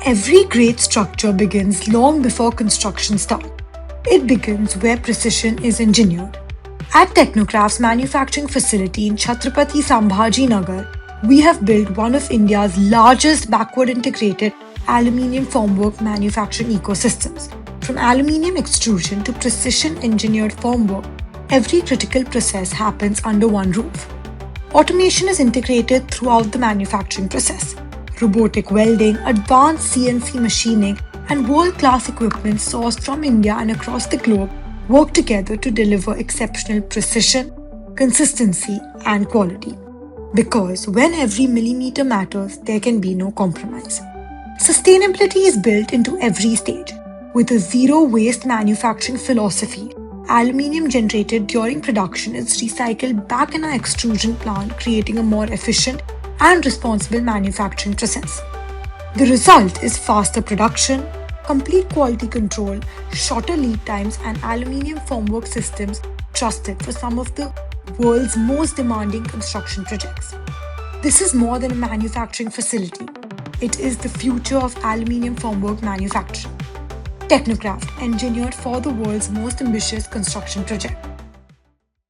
Every great structure begins long before construction starts. It begins where precision is engineered. At Technocraft's manufacturing facility in Chhatrapati Sambhajinagar, we have built one of India's largest backward integrated aluminium formwork manufacturing ecosystems. From aluminium extrusion to precision engineered formwork, every critical process happens under one roof. Automation is integrated throughout the manufacturing process. Robotic welding, advanced CNC machining, and world-class equipment sourced from India and across the globe work together to deliver exceptional precision, consistency, and quality. Because when every millimeter matters, there can be no compromise. Sustainability is built into every stage. With a zero-waste manufacturing philosophy, aluminium generated during production is recycled back in our extrusion plant, creating a more efficient and responsible manufacturing process. The result is faster production, complete quality control, shorter lead times, and aluminium formwork systems trusted for some of the world's most demanding construction projects. This is more than a manufacturing facility. It is the future of aluminium formwork manufacturing. Technocraft, engineered for the world's most ambitious construction project.